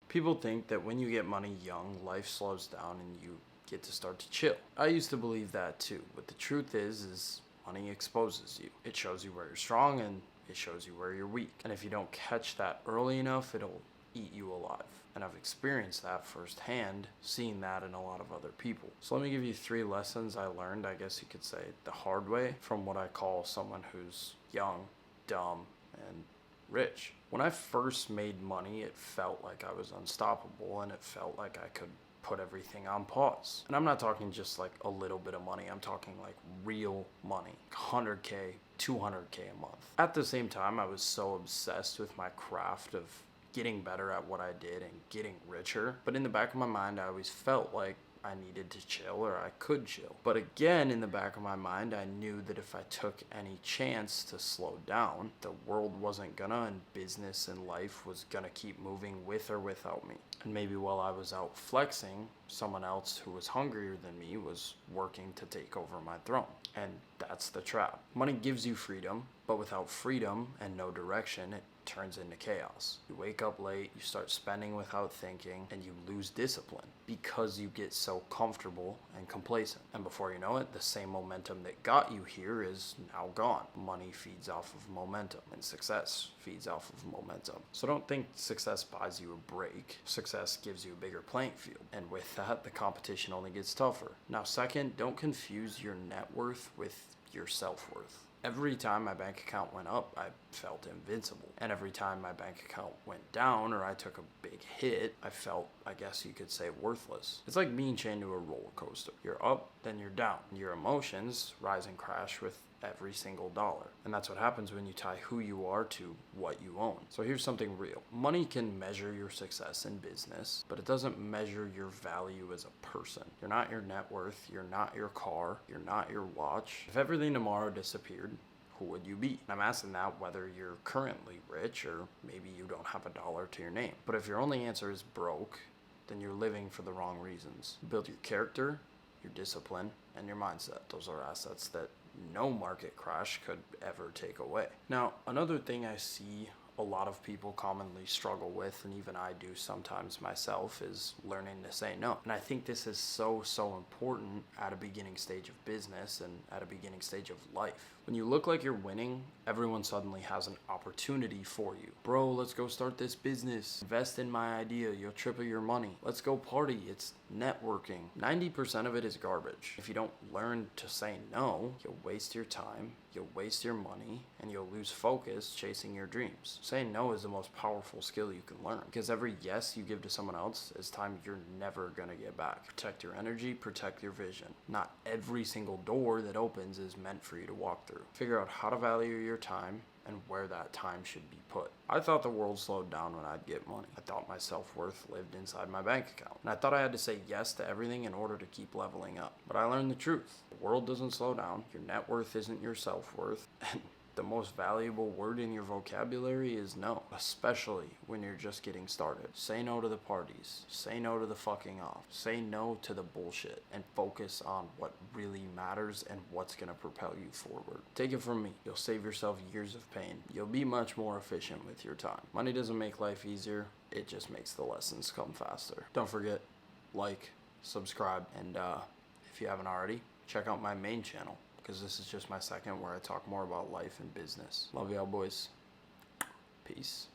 People think that when you get money young, life slows down and you get to start to chill. I used to believe that too, but the truth is money exposes you. It shows you where you're strong and it shows you where you're weak. And if you don't catch that early enough, it'll eat you alive. And I've experienced that firsthand, seeing that in a lot of other people. So let me give you 3 lessons I learned, I guess you could say, the hard way from what I call someone who's young, dumb, and rich. When I first made money, it felt like I was unstoppable and it felt like I could put everything on pause. And I'm not talking just like a little bit of money, I'm talking like real money, 100K, 200K a month. At the same time, I was so obsessed with my craft of getting better at what I did and getting richer. But in the back of my mind, I always felt like I needed to chill or I could chill. But again, in the back of my mind, I knew that if I took any chance to slow down, the world wasn't gonna, and business and life was gonna keep moving with or without me. And maybe while I was out flexing, someone else who was hungrier than me was working to take over my throne. And that's the trap. Money gives you freedom, but without freedom and no direction, it turns into chaos. You wake up late, you start spending without thinking, and you lose discipline because you get so comfortable and complacent. And before you know it, the same momentum that got you here is now gone. Money feeds off of momentum, and success feeds off of momentum. So don't think success buys you a break. Success gives you a bigger playing field. And with that, the competition only gets tougher. Now, second, don't confuse your net worth with your self-worth. Every time my bank account went up, I felt invincible. And every time my bank account went down or I took a big hit, I felt, I guess you could say, worthless. It's like being chained to a roller coaster. You're up, then you're down. Your emotions rise and crash with every single dollar. And that's what happens when you tie who you are to what you own. So here's something real. Money can measure your success in business, but it doesn't measure your value as a person. You're not your net worth, you're not your car, you're not your watch. If everything tomorrow disappeared, who would you be? And I'm asking that whether you're currently rich or maybe you don't have a dollar to your name. But if your only answer is broke, then you're living for the wrong reasons. You build your character, your discipline, and your mindset. Those are assets that no market crash could ever take away. Now, another thing I see a lot of people commonly struggle with, and even I do sometimes myself, is learning to say no. And I think this is so important at a beginning stage of business and at a beginning stage of life. When you look like you're winning, everyone suddenly has an opportunity for you. Bro, let's go start this business. Invest in my idea. You'll triple your money. Let's go party. It's networking. 90% of it is garbage. If you don't learn to say no, you'll waste your time, you'll waste your money, and you'll lose focus chasing your dreams. Saying no is the most powerful skill you can learn, because every yes you give to someone else is time you're never gonna get back. Protect your energy, protect your vision. Not every single door that opens is meant for you to walk through. Figure out how to value your time and where that time should be put. I thought the world slowed down when I'd get money. I thought my self-worth lived inside my bank account. And I thought I had to say yes to everything in order to keep leveling up. But I learned the truth. The world doesn't slow down. Your net worth isn't your self-worth. And the most valuable word in your vocabulary is no, especially when you're just getting started. Say no to the parties. Say no to the fucking off. Say no to the bullshit and focus on what really matters and what's gonna propel you forward. Take it from me. You'll save yourself years of pain. You'll be much more efficient with your time. Money doesn't make life easier. It just makes the lessons come faster. Don't forget, like, subscribe, and if you haven't already, check out my main channel, because this is just my second where I talk more about life and business. Love y'all, boys. Peace.